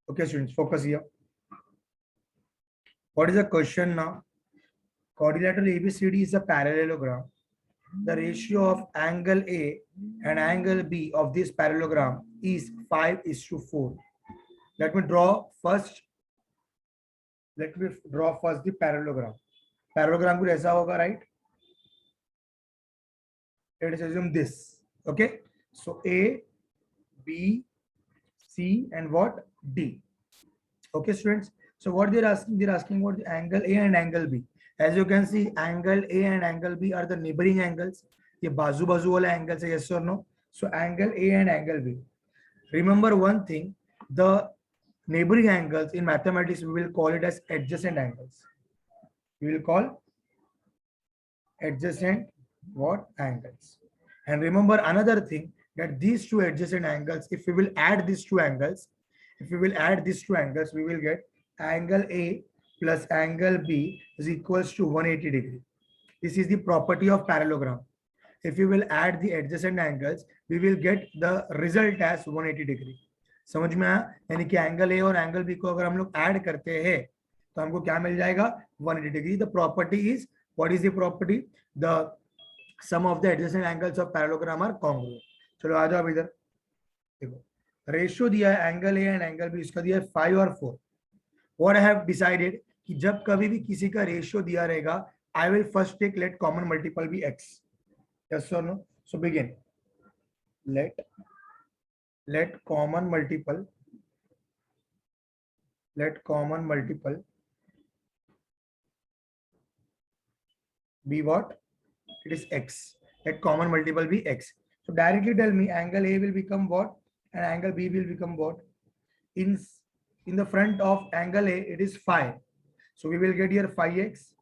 Okay, students, focus here. What is the question now? Quadrilateral ABCD is a parallelogram. The ratio of angle A and angle B of this parallelogram is 5:4. Let me draw first. Let me draw first the parallelogram. Parallelogram could ऐसा होगा, right? Let us assume this. Okay. So A, B, C, and what? D. Okay, students. So what they're asking what the angle A and angle B. As you can see, angle A and angle B are the neighboring angles. ये बाजू बाजू वाले angles है, yes or no? So angle A and angle B. Remember one thing, the neighboring angles in mathematics we will call it as adjacent angles. We will call adjacent what? Angles. And remember another thing, that these two adjacent angles, if we will add these two angles, we will get angle A plus angle B is equals to 180 degree. This is the property of parallelogram. If we will add the adjacent angles, we will get the result as 180 degree. समझ में आया? यानी कि angle A और angle B को अगर हम लोग ऐड करते हैं तो हमको क्या मिल जाएगा? 180 degree. The property is, what is the property? The sum of the adjacent angles of parallelogram are congruent. चलो आ जाओ इधर. देखो रेशियो दिया है angle A and angle B, इसका दिया है 5 और 4. व्हाट आई हैव डिसाइडेड कि जब कभी भी किसी का रेशियो दिया रहेगा, I will first take let common multiple be x. Yes or no? So begin. Let common multiple be what? It is x. Let common multiple be x. So directly tell me angle A will become what and angle B will become what? In the front of angle A it is 5. So we will get here 5x.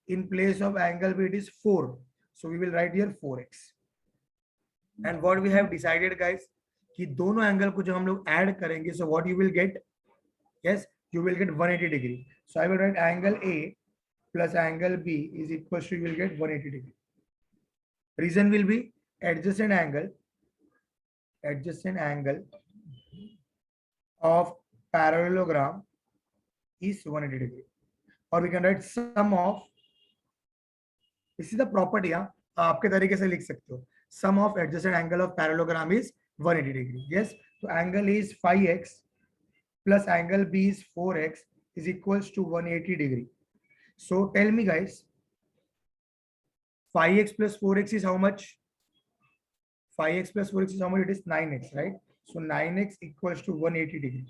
In place of angle B it is 4. So we will write here 4x. And what we have decided guys, कि दोनों angle को जब हम लोग add करेंगे, so what you will get? Yes, you will get 180 degree. So I will write angle A plus angle B is equals to, you will get 180 degree. Reason will be adjacent angle of parallelogram is 180 degree. Or we can write sum of, this is the property. आपके तरीके से लिख सकते हो. Sum of adjacent angle of parallelogram is 180 degree. Yes. So angle is 5x plus angle B is 4x is equals to 180 degree. So tell me guys, 5x plus 4x is how much? 5x plus 4x is how much? It is 9x, right? So 9x equals to 180 degree.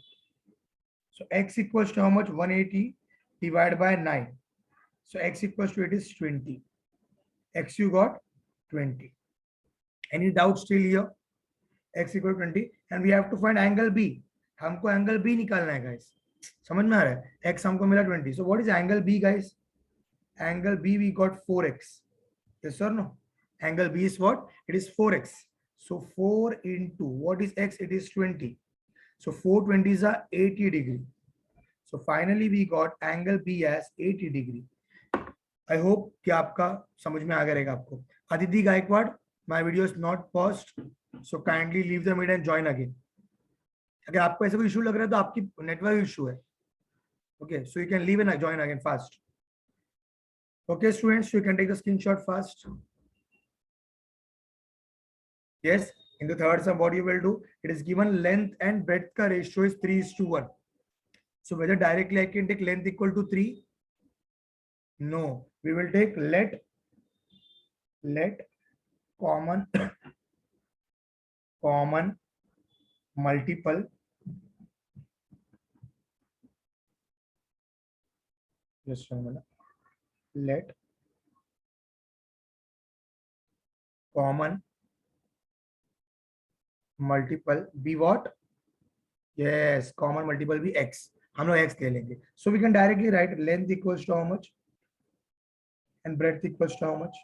So x equals to how much? 180 divided by 9. So x equals to, it is 20. X you got 20. Any doubt still here? X equal to 20 and we have to find angle B. हमको angle B निकालना है guys. समझ में आ रहा है? X हमको मिला 20. So what is angle B guys? Angle B we got 4x. Yes or no? Angle B is what? It is 4x. So 4 into what is x? It is 20. So 420 is a 80 degree. So finally we got angle B as 80 degree. I hope कि आपका समझ में आ गया रहेगा आपको. Aditi Gaikwad, my video is not paused, so kindly leave the meet and join again. अगर आपको ऐसा कोई इशू लग रहा है तो आपकी नेटवर्क इशू है. Okay, so you can leave and join again fast. Okay, students, you can take the screenshot fast. Yes, in the third sum, what you will do? It is given length and breadth का ratio is 3:1. So whether directly I can take length equal to 3? No, we will take let common multiple just a minute. Let common multiple be what? Yes, common multiple be x. हम लोग x ले लेंगे. So we can directly write length equals to how much and breadth equals to how much?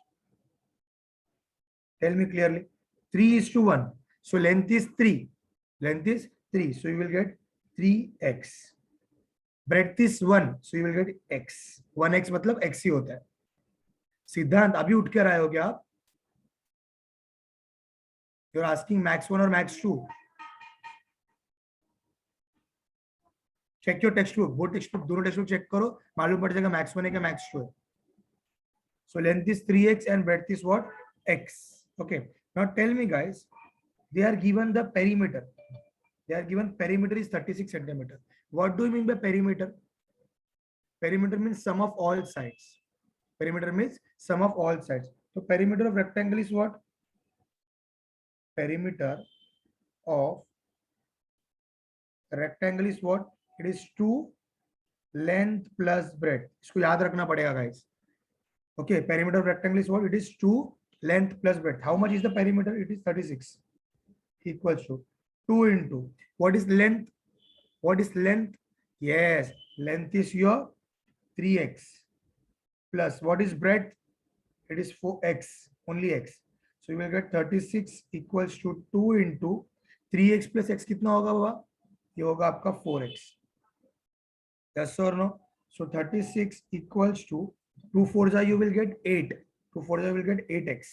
Tell me clearly. 3:1. So length is 3. Length is 3. So you will get 3x. Breadth is 1. So you will get x. 1x मतलब x ही होता है. सिद्धांत अभी उठ कर आए हो क्या आप? You're asking max 1 or max 2? Check your textbook, वो टेक्स्ट बुक, दोनों टेक्स्ट बुक चेक करो, मालूम पड़ जाएगा मैक्स 1 है क्या मैक्स 2 है. So length is 3x and breadth is what? X. Okay. Now tell me guys, they are given the perimeter. They are given perimeter is 36 centimeter. What do you mean by perimeter? Perimeter means sum of all sides. Perimeter means sum of all sides. So perimeter of rectangle is what? Perimeter of rectangle is what? It is 2 length plus breadth. इसको याद रखना पड़ेगा guys. Okay, perimeter of rectangle is what? It is 2 length plus breadth. How much is the perimeter? It is 36 equals to 2 into what is length? What is length? Yes, length is your 3x plus what is breadth? It is 4x, only x. So you will get 36 equals to 2 into 3x plus x. कितना होगा बाबा? ये होगा आपका 4x. Yes or no? So 36 equals to 2 4s you will get 8. 2 4s you will get 8x.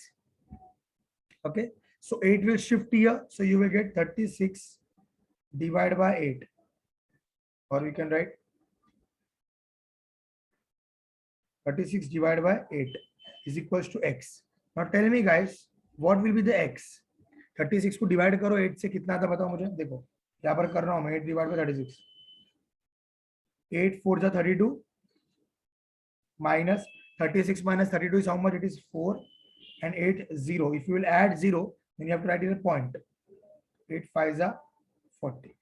Okay. So 8 will shift here. So you will get 36 divided by 8. Or we can write 36 divided by 8 is equals to x. Now tell me guys, what will be the x? 36 को divide करो 8 से कितना आता बताओ मुझे. देखो यहाँ पर कर रहा हूँ मैं 8 divided by 36. 8 4 जा 32 minus 36 minus 32 is how much? It is 4 and 8 0. If you will add 0, then you have to write in a point. 8 5 are 40.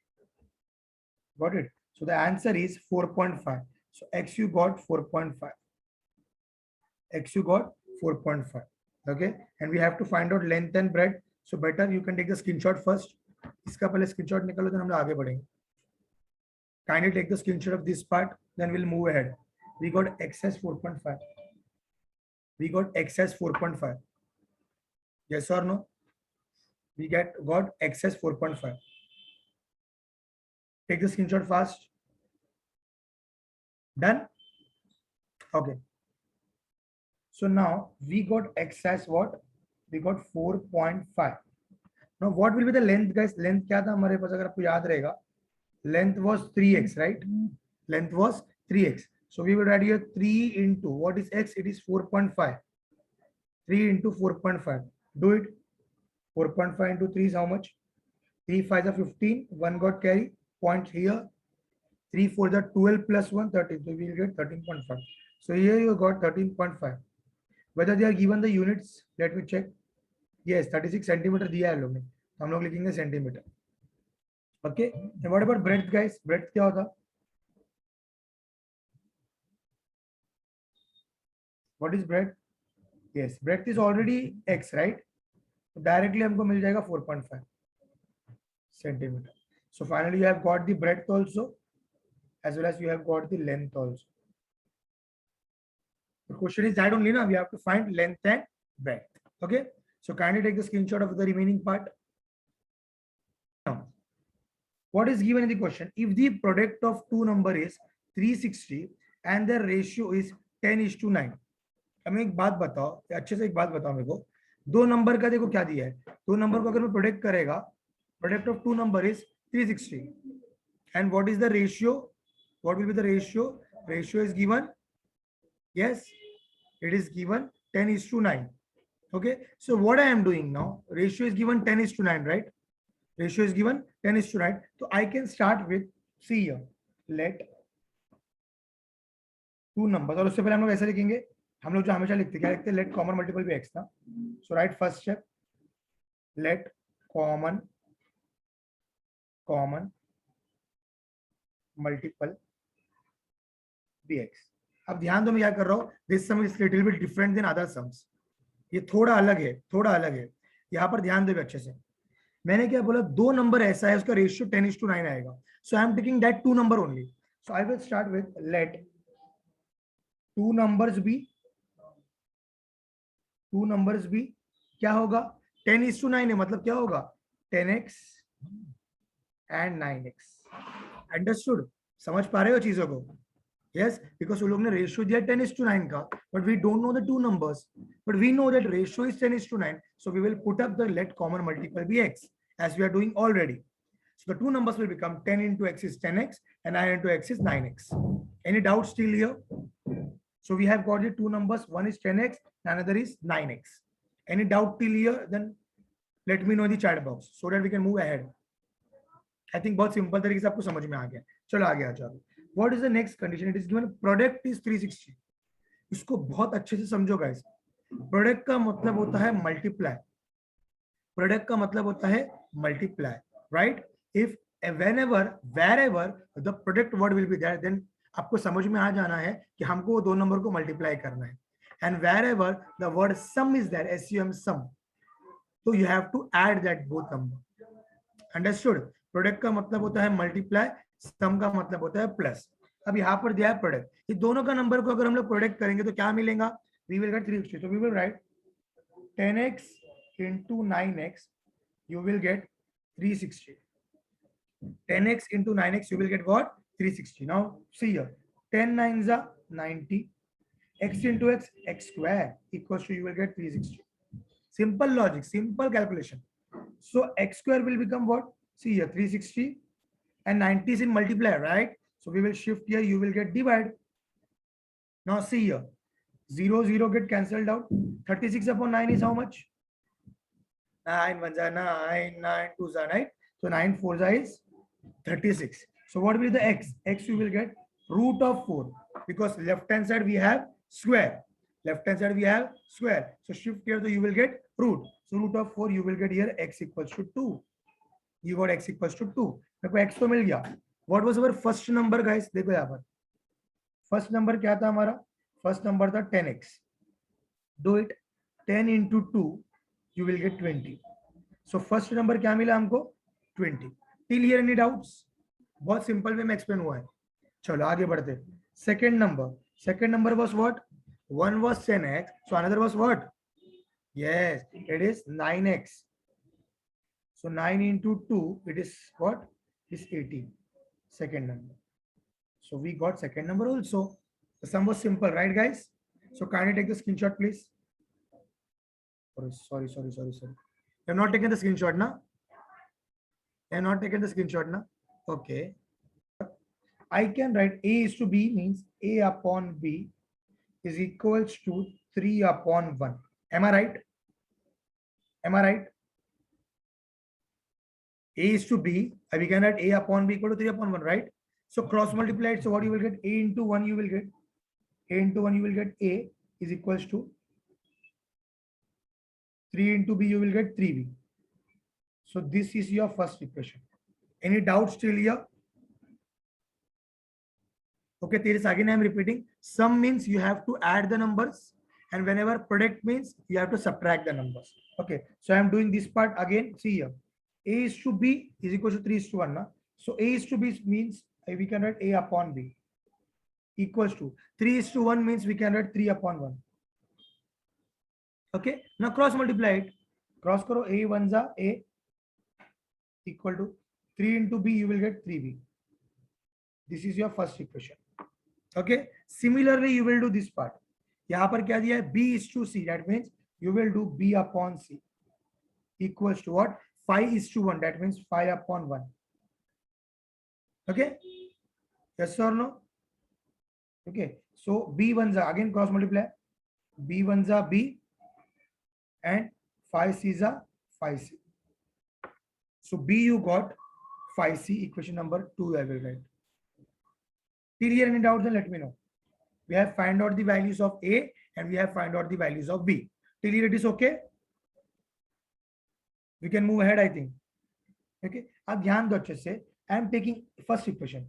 Got it? So the answer is 4.5. So x you got 4.5. X you got 4.5. Okay, and we have to find out length and breadth. So better you can take the screenshot first. इसका पहले screenshot निकालो then हम लोग आगे बढ़ेंगे. Kindly take the screenshot of this part, then we'll move ahead. We got x as 4.5. We got x as 4.5. Yes or no? We got x as 4.5. Take the screenshot fast. Done? Okay. So now we got x as what? We got 4.5. Now what will be the length guys? Length क्या था हमारे पास अगर आपको याद रहेगा? Length was 3x, right? Length was 3x. So we will write here 3 into what is x? It is 4.5. 3 into 4.5. Do it. 4.5 into 3 is how much? 3 5 are 15. 1 got carry. Point here. 3 4 are 12 plus 1 13. So we will get 13.5. So here you got 13.5. Whether they are given the units, let me check. Yes, 36 centimeter दिया है लोग ने. हम लोग लिखेंगे centimeter. Okay. And what about breadth guys? Breadth क्या होता? What is breadth? Yes, breadth is already x, right? So directly हमको मिल जाएगा 4.5 centimeter. So finally you have got the breadth also, as well as you have got the length also. The question is that only now we have to find length and breadth. Okay. So kindly take the screenshot of the remaining part. Now, what is given in the question? If the product of two number is 360 and the ratio is 10:9. हमें एक बात बताओ, अच्छे से एक बात बताओ मेरे को. दो नंबर का देखो क्या दिया है. दो नंबर को अगर मैं प्रोडक्ट करेगा, product of two number is 360 and what is the ratio? What will be the ratio? Ratio is given. Yes, it is given 10:9. Okay, so what I am doing now, ratio is given 10:9, right? Ratio is given 10:9. So I can start with, see here, let two numbers. और उससे पहले हम लोग ऐसे लिखेंगे, हम लोग जो हमेशा लिखते क्या लिखते, let common multiple be x था. So write first step, let common multiple be x. अब ध्यान दो मैं क्या कर रहा हूँ, this sum is little bit different than other sums. ये थोड़ा अलग है. यहाँ पर ध्यान दो अच्छे से. मैंने क्या बोला, दो नंबर ऐसा है उसका रेशियो 10:9 आएगा. So I am taking that two number only. So I will start with let two numbers भी क्या होगा, 10:9 है, मतलब क्या होगा 10x and 9x. अंडरस्टूड? समझ पा रहे हो चीजों को? यस, बिकॉज उन लोग ने रेशियो दिया 10:9 का, but we don't know the two numbers, but we know that ratio is 10:9. So we will put up the let common multiple be x as we are doing already. So the two numbers will become 10 into x is 10x and 9 into x is 9x. Any doubts still here? So we have got the two numbers. One is 10x, another is 9x. Any doubt till here? Then let me know in the chat box so that we can move ahead. I think बहुत simple तरीके से आपको समझ में आ गया. चलो आगे आ जाओ. What is the next condition? It is given product is 360. इसको बहुत अच्छे से समझो guys. Product का मतलब होता है multiply. Product का मतलब होता है multiply, right? If whenever wherever the product word will be there, then आपको समझ में आ जाना है कि हमको वो दो नंबर को मल्टीप्लाई करना है. And wherever the word sum is there, sum sum, so you have to add that both number. Understood? Product का मतलब होता है मल्टीप्लाई, सम का मतलब होता है प्लस. अब यहाँ पर दिया है प्रोडक्ट. ये दोनों का नंबर को अगर हम लोग प्रोडक्ट करेंगे तो क्या मिलेगा? We will get 360. So we will write 10x into 9x, you will get 360. 10x into 9x, you will get what? 360. Now see here, 10 9s are 90. X into x, x square equals to, you will get 360. Simple logic, simple calculation. So x square will become what? See here, 360 and 90 is in multiply, right? So we will shift here, you will get divide. Now see here, 0 0 get cancelled out. 36 upon 9 is how much? 9 1s are 9, 9 2s are 9. So 9 4s is 36. So what will be the x? X you will get root of 4, because left hand side we have square. Left hand side we have square. So shift here, so you will get root. So root of 4 you will get here x equals to 2. You got x equals to 2. देखो x तो मिल गया. What was our first number guys? देखो यहाँ पर first number क्या था हमारा? First number था 10x. Do it. 10 into 2 you will get 20. So first number क्या मिला हमको? 20. Till here any doubts? बहुत simple way में explain हुआ है. चलो आगे बढ़ते. Second number was what? One was 10x. So another was what? Yes, it is 9x. So 9 into 2, it is what? Is 18. Second number. So we got second number also. The sum was simple, right guys? So kindly take the screenshot, please. Sorry. You have not taken the screenshot, na? You have not taken the screenshot, na? Okay. I can write A is to B means A upon B is equals to 3 upon 1. Am I right? Am I right? A is to B, we can write A upon B equal to 3 upon 1, right? So cross multiply it. So what you will get? A into 1 you will get. A into 1 you will get A is equals to 3 into B you will get 3B. So this is your first equation. Any doubts still here? Okay, there is again I am repeating. Sum means you have to add the numbers, and whenever product means you have to subtract the numbers. Okay, so I am doing this part again. See here. A is to B is equal to 3 is to 1. Na? So A is to B means we can write A upon B equals to 3 is to 1 means we can write 3 upon 1. Okay, now cross multiply it. Cross karo, A 1s are A equal to 3 into B, you will get 3B. This is your first equation. Okay, similarly you will do this part. यहाँ पर क्या दिया है? B is to C, that means you will do B upon C equals to what? 5 is to 1, that means 5 upon 1. Okay, yes or no? Okay, so B 1s are again cross multiply. B 1s are B and 5 C's are 5C. So B you got 5C, equation number 2 I will write. Till here any doubts, then let me know. We have find out the values of A and we have find out the values of B. Till here it is okay? We can move ahead, I think. Okay, अब ध्यान दो अच्छे से. I am taking first equation.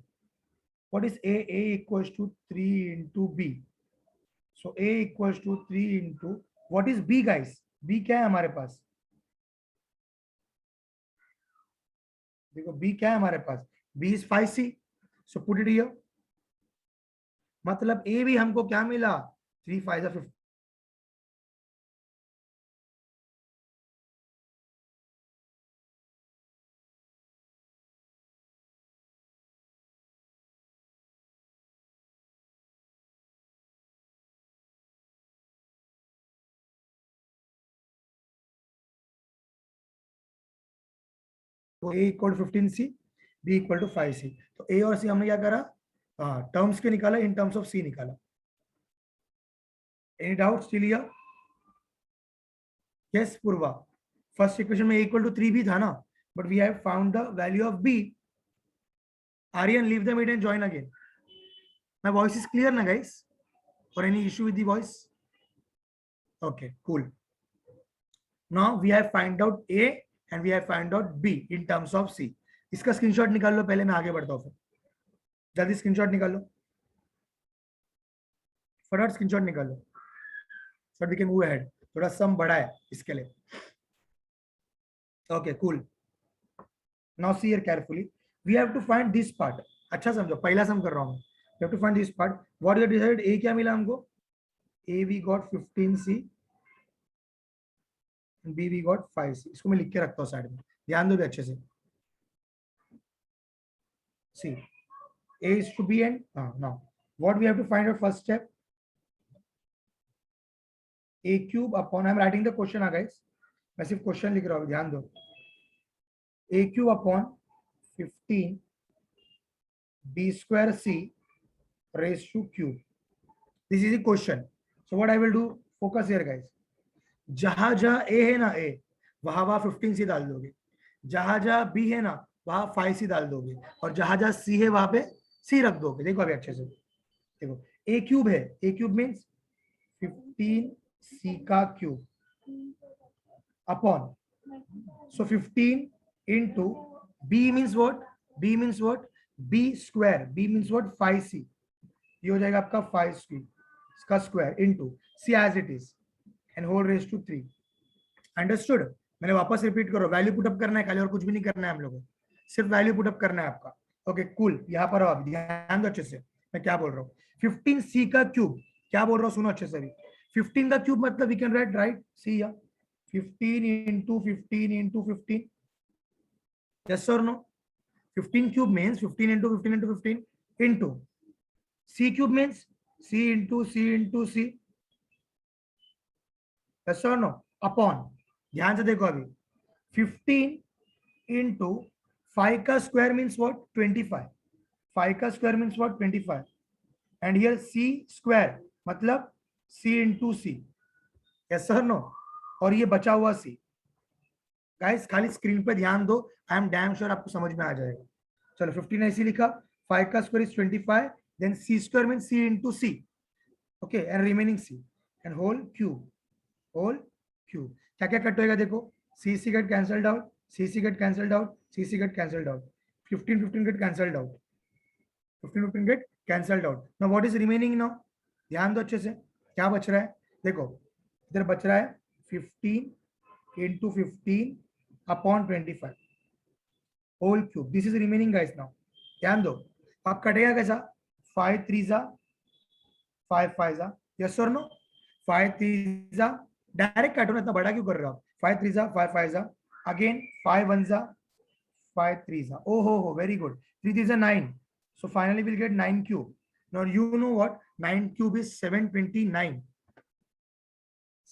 What is A? A equals to 3 into B. So A equals to 3 into, what is B guys? B क्या है हमारे पास? देखो B क्या है हमारे पास? B is 5C. So put it here. मतलब A भी हमको क्या मिला? 3 5 50. तो a equal to 15c, b equal to 5c। तो a और c हमने क्या करा, टर्म्स के निकाला, इन टर्म्स ऑफ c निकाला। Any doubt still here? Yes Purva, first equation में a इक्वल टू 3 भी था ना, but we have found the value of b। Aryan leave the meet and join again. My voice is clear ना guys, और any issue with the voice? Okay cool. Now we have find out A and we have find out B in terms of C. इसका screenshot निकाल लो पहले, मैं आगे बढ़ता हूँ। फिर जल्दी स्क्रीनशॉट निकाल लो, फटाफट स्क्रीनशॉट निकाल लो, so we can move ahead। थोड़ा सम बड़ा है इसके लिए। Okay cool. Now see here carefully, we have to find this part. अच्छा समझो, पहला सम कर रहा हूँ। We have to find this part. What you decided? A क्या मिला हमको? A we got 15c, B we got 5c। इसको मैं लिख के रखता हूँ साइड में, ध्यान दो भी अच्छे से। सी A is to B and now what we have to find out first step? A cube upon, I am writing the question guys, मैं सिर्फ क्वेश्चन लिख रहा हूँ, ध्यान दो। A cube upon 15 B square C raised to cube. This is the question. So what I will do, focus here guys। जहां जहां A है ना, A वहां वहां 15C डाल दोगे, जहां जहां B है ना वहां 5C डाल दोगे, और जहां जहां C है वहां पे C रख दोगे। देखो अभी अच्छे से देखो, A क्यूब है, A क्यूब मीन्स 15C का cube upon, so 15 into B means what? B means what? B square, B means what? 5C। ये हो जाएगा आपका 5C इसका square into C as it is and whole raised to 3। Understood? मैंने वापस repeat करो, value put up करना है खाली, और कुछ भी नहीं करना है हम लोगों को, सिर्फ वैल्यू पुटअप करना है आपका। Okay cool. यहाँ पर आप ध्यान दो अच्छे से, मैं क्या बोल रहा हूँ। 15C का क्यूब, क्या बोल रहा हूँ सुनो अच्छे से। 15 का क्यूब मतलब वी कैन राइट राइट सी या 15 into 15 into 15। yes or no? 15 cube means 15 into 15 into 15 into C cube means C into C into C। yes or no? Upon, ध्यान से देखो अभी, 15 into 5 का स्क्वायर मीन्स व्हाट? 25। 5 का square means what? 25। And here C square मतलब C into C। yes or no? और ये बचा हुआ C। गाइस खाली स्क्रीन पे ध्यान दो, आई एम डैम श्योर आपको समझ में आ जाएगा। चलो 15 ऐसे लिखा, 5 का square is 25, then C square means C into C। Okay and remaining C and whole cube, whole cube. क्या क्या कट होएगा देखो, C get cancelled out, C get cancelled out, C get cancelled out, 15 get cancelled out, 15 get cancelled out. Now what is remaining now? ध्यान दो अच्छे से, क्या बच रहा है देखो, इधर बच रहा है 15 into 15 upon 25 whole cube. This is remaining guys. Now ध्यान दो, आप कटेगा कैसा? 5 3 जा 5 5 जा, यस और नो? 5 3 जा, डायरेक्ट काटो ना, इतना बड़ा क्यों कर रहे हो आप? 5 3 जा 5 5 जा, अगेन 5 1 जा 5 3 जा, oh ho very good, 3 3 is 9, so finally we'll get 9 cube। now you know what 9 cube is 729,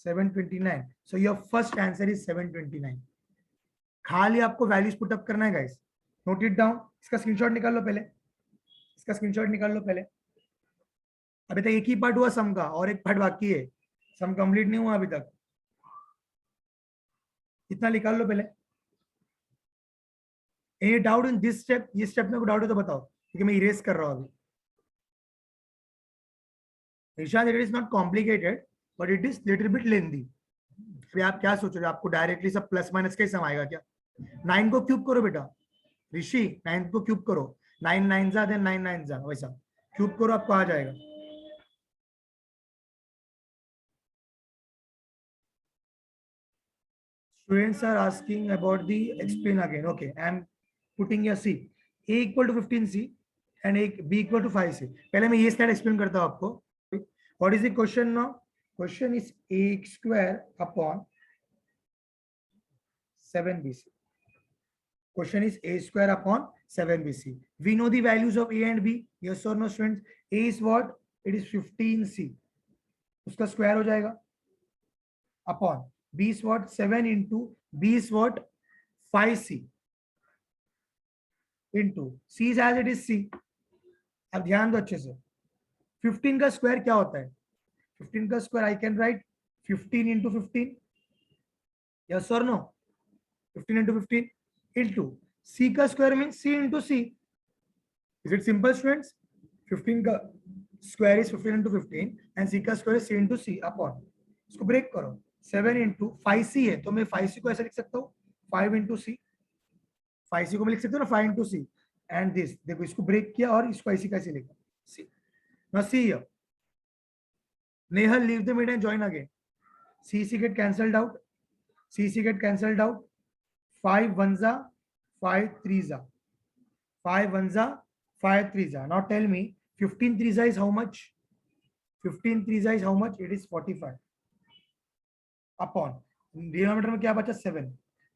729, so your first answer is 729। खाली आपको वैल्यूज पुटअप करना है गाइस, नोट इट डाउन। इसका स्क्रीनशॉट निकाल लो पहले, इसका स्क्रीनशॉट निकाल लो पहले। अभी तक एक ही पार्ट हुआ सम का, और एक पार्ट बाकी है, सम कंप्लीट नहीं हुआ अभी तक। इतना निकाल लो पहले। Any doubt in this step? ये स्टेप में कोई डाउट है तो बताओ, क्योंकि मैं इरेज कर रहा हूं अभी। Nishant, it is not complicated but it is little bit lengthy. फिर आप क्या सोच रहे हो, आपको डायरेक्टली सब प्लस माइनस का ही सम आएगा क्या? 9 को क्यूब करो बेटा, ऋषि 9 को क्यूब करो, 9 9 जा देन 9 9 जा, वैसा क्यूब करो आपको आ जाएगा। Students are asking about the explain again. Okay, I am putting a C. A equal to 15C and A B equal to 5C। पहले मैं ये स्लाइड एक्सप्लेन करता हूँ आपको। What is the question now? Question is A square upon 7BC। Question is A square upon 7BC। We know the values of A and B. Yes or no, students? A is what? It is 15C। उसका square हो जाएगा upon B is what? 7 into B is what? 5C। into c is as it is c. अब ध्यान दो अच्छे से, 15 का square क्या होता है? 15 का square I can write 15 into 15, yes or no? 15 into 15 into c का square mean c into c. Is it simple, students? 15 का square is 15 into 15 and c का square is c into c upon, इसको break करो, 7 into 5c है तो मैं 5c को ऐसे लिख सकता हूँ 5 into c, 5c को मैं लिख सकता हूँ ना 5 into c एंड दिस, देखो इसको ब्रेक किया और इसको ऐसे कैसे लिखा c. Now see here, Nehal leave the mid and join again. C get cancelled out, C get cancelled out. 5 1s are 5 3s are 5 1s are 5 3s are. Now tell me 15 3s is how much? 15 3s is how much? It is 45 upon denominator में क्या बचा 7.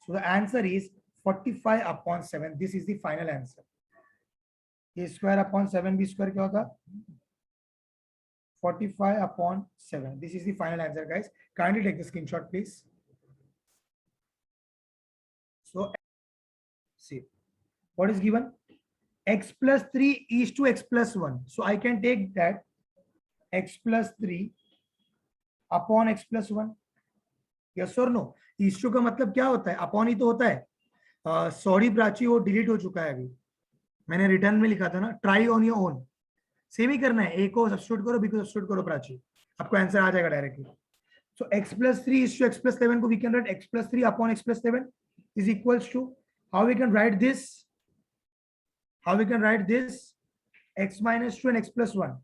So the answer is 45 upon 7. This is the final answer. A square upon 7 b square क्या होगा? 45 upon 7. This is the final answer, guys. Kindly take the screenshot, please. So see what is given, x plus 3 is to x plus 1. So I can take that x plus 3 upon x plus 1. Yes or no? is to का मतलब क्या होता है? Upon ही तो होता है. Sorry Prachi, वो delete हो चुका है अभी, मैंने रिटर्न में लिखा था ना, try on your own. Same ही करना है, ए को सब्स्टिट्यूट करो, बी को सब्स्टिट्यूट करो प्राची, आपको आंसर आ जाएगा directly. So x plus 3 is to x plus 7 को we can write x plus 3 upon x plus 7 is equals to, how we can write this, how we can write this, x minus 2 and x plus 1,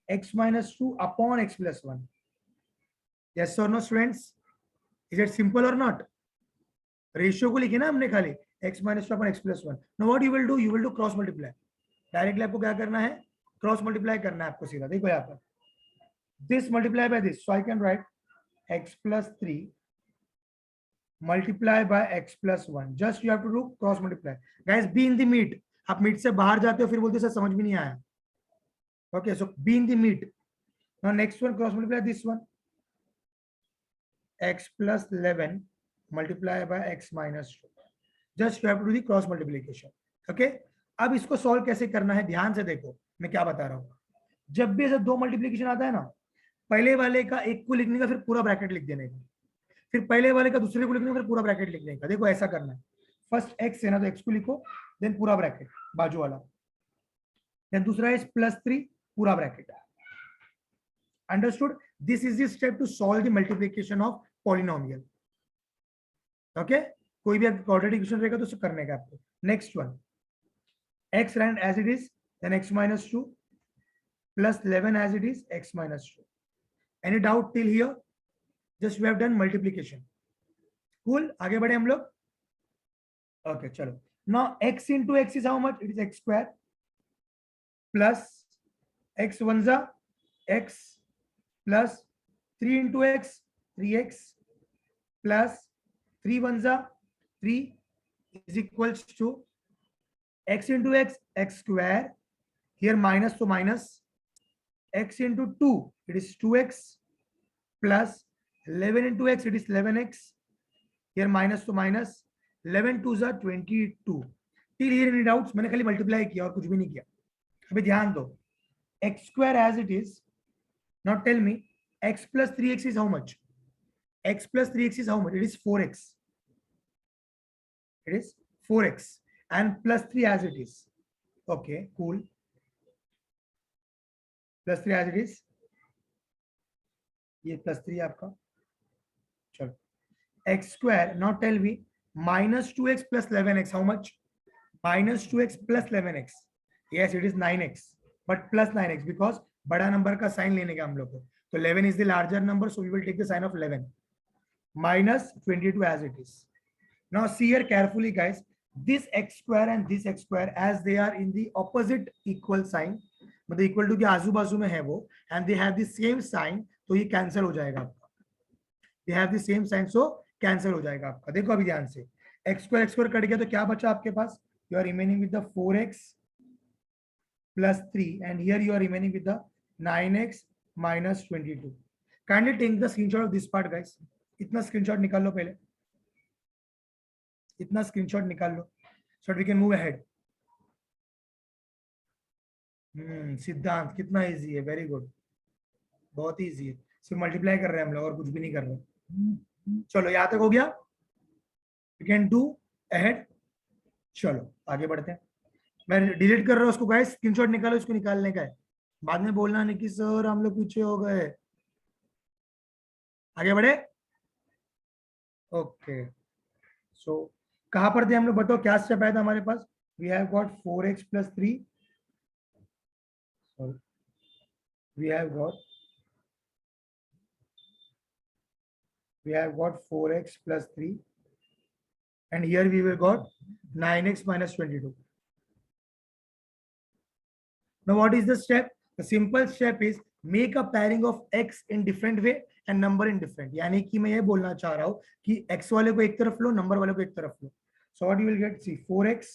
x minus 2 upon x plus 1. Yes or no, students? Is it simple or not? Ratio को लिखे ना हमने खाली, x minus 2 upon x plus 1. Now what you will do, you will do cross multiply. Directly आपको क्या करना है? Cross multiply करना है आपको सीधा. देखो यहाँ पर, this multiply by this, so I can write x plus 3 multiply by x plus 1. Just you have to do cross multiply. Guys, be in the meet. आप मीट से बाहर जाते हो फिर बोलते सर समझ में नहीं आया. Okay, so be in the meet. Now next one, cross multiply this one, x plus 11 multiply by x minus 2. Just you have to do the cross multiplication. Okay, अब इसको सॉल्व कैसे करना है ध्यान से देखो मैं क्या बता रहा हूँ. जब भी ऐसा दो मल्टीप्लिकेशन आता है ना, पहले वाले का एक को लिखने का फिर पूरा ब्रैकेट लिख देने का, फिर पहले वाले का दूसरे को लिखने का फिर पूरा ब्रैकेट लिखने का. देखो ऐसा करना है, फर्स्ट x है ना तो x को लिखो, देन पूरा ब्रैकेट बाजू वाला, देन दूसरा है प्लस 3 पूरा bracket. Understood? This is the step to solve the multiplication of polynomial. Okay, कोई भी क्वाड्रेटिक इक्वेशन रहेगा तो उसे करने का आपको. Next one, x rand as it is, then x minus 2 plus 11 as it is, x minus 2. Any doubt till here? Just we have done multiplication. Cool, आगे बढ़े हम लोग. Okay, चलो. Now x into x is how much? It is x square plus x ones are x plus 3 into x 3x plus 3 ones are 3 is equals to x into x, x square, here minus to minus, x into 2, it is 2x plus 11 into x, it is 11x, here minus to minus, 11 2s are 22. till here any doubts? मैंने खाली multiply किया और कुछ भी नहीं किया. अभी ध्यान दो, x square as it is. Now tell me x plus 3x is how much? X plus 3x is how much? It is 4x. It is 4x and plus 3 as it is. Okay, cool. Plus 3 as it is. ये plus 3 आपका. चलो, x square. Now tell me minus 2x plus 11x how much? Minus 2x plus 11x. Yes, it is 9x, but plus 9x because बड़ा number का sign लेने का हम लोग को. तो 11 is the larger number, so we will take the sign of 11. Minus 22 as it is. Now see here carefully, guys. This x square and this x square as they are in the opposite equal sign, मतलब equal to के आजू बाजू में है वो, and they have the same sign, तो ये cancel हो जाएगा आपका. They have the same sign, so cancel हो जाएगा आपका. देखो अभी ध्यान से, x square कट गया तो क्या बचा आपके पास? You are remaining with the 4x plus 3, and here you are remaining with the 9x minus 22. Kindly take the screenshot of this part, guys. इतना स्क्रीनशॉट निकाल लो पहले, इतना स्क्रीनशॉट निकाल लो, so that we can move ahead. सिद्धांत कितना easy है, very good, बहुत easy है, सिर्फ मल्टीप्लाई कर रहे हैं हम लोग और कुछ भी नहीं कर रहे। चलो यहाँ तक हो गया, यू कैन डू अहेड। चलो आगे बढ़ते हैं। मैं डिलीट कर रहा हूँ उसको गाइस, स्क्रीनशॉट निकालो, इसको निकालने का है, बाद में बोलना नहीं कि सर हम लोग पीछे हो गए। आगे बढ़े, ओके। सो कहां पर थे हम लोग, बताओ क्या स्टेप आया था हमारे पास। We have got 4x plus 3, sorry, we have got 4x plus 3, and here we will got 9x minus 22. Now what is the step? The simple step is make a pairing of x in different way and number in different. यानी कि मैं ये बोलना चाह रहा हूँ कि x वाले को एक तरफ लो, नंबर वाले को एक तरफ लो। So what you will get, see 4x,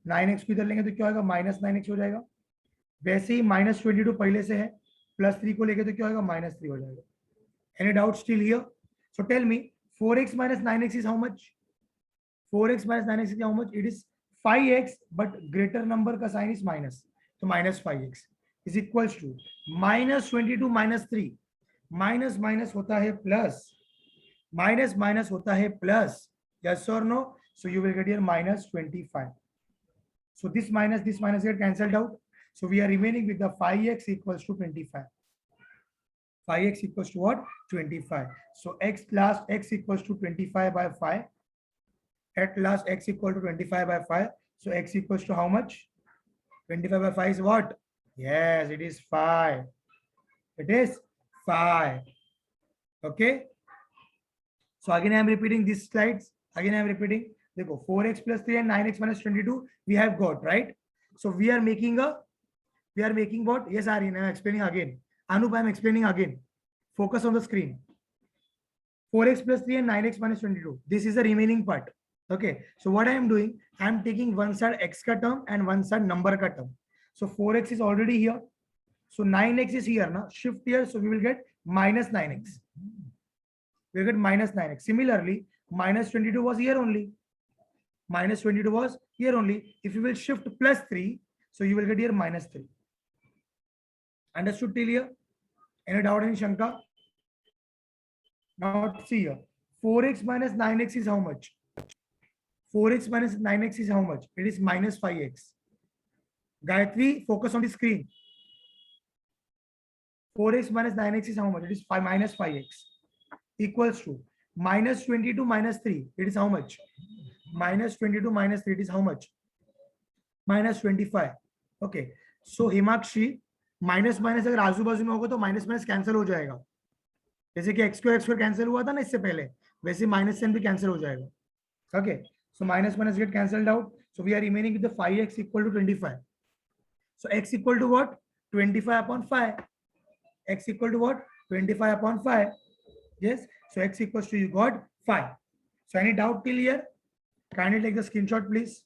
9x को इधर लेंगे तो क्या होगा, माइनस 9x हो जाएगा। वैसे ही माइनस 22 पहले से है, प्लस 3 को लेके तो क्या होगा, माइनस 3 हो जाएगा। Any doubt still here? So tell me 4x minus 9x is how much? 4x minus 9x is how much? It is 5x, but greater number का sign is minus, तो minus 5x is equals to minus 22 minus 3, minus minus होता है plus, minus minus होता है plus, yes or no? So you will get here minus 25. So this minus get cancelled out. So we are remaining with the 5x equals to 25. 5x equals to what? 25. So x equals to 25 by 5. At last x equal to 25 by 5. So x equals to how much? 25 by 5 is what? Yes, it is 5. It is 5. Okay. So again I am repeating these slides. Again I am repeating. देखो 4x plus 3 and 9x minus 22 we have got, right? So we are making what? Yes, Aryan, I am explaining again. Anup, I am explaining again. Focus on the screen. 4x plus 3 and 9x minus 22. This is the remaining part. Okay. So what I am doing, I am taking one side x ka term and one side number ka term. So 4x is already here. So 9x is here now. Shift here. So we will get minus 9x. We will get minus 9x. Similarly, minus 22 was here only. Minus 22 was here only. If you will shift plus 3, so you will get here minus 3. Understood till here? Any doubt, any shanka? Now see here. 4x minus 9x is how much? 4x minus 9x is how much? It is minus 5x. Gayatri, focus on the screen. 4x minus 9x is how much? It is minus 5x. Equals to minus 22 minus 3. It is how much? Minus 22 minus 3. It is how much? Minus 25. Okay. So Himakshi, minus minus अगर आजू बाजू में होगा तो minus minus cancel हो जाएगा, जैसे कि एक्स स्क्वायर कैंसिल हुआ था ना इससे पहले, वैसे माइनस साइन भी कैंसिल हो जाएगा। Okay, so minus minus get cancelled out, so we are remaining with the 5x equal to 25. So x equal to what? 25 upon 5. x equal to what? 25 upon 5. yes, so x equals to, you got 5. So any doubt till here? Kindly take the screenshot please.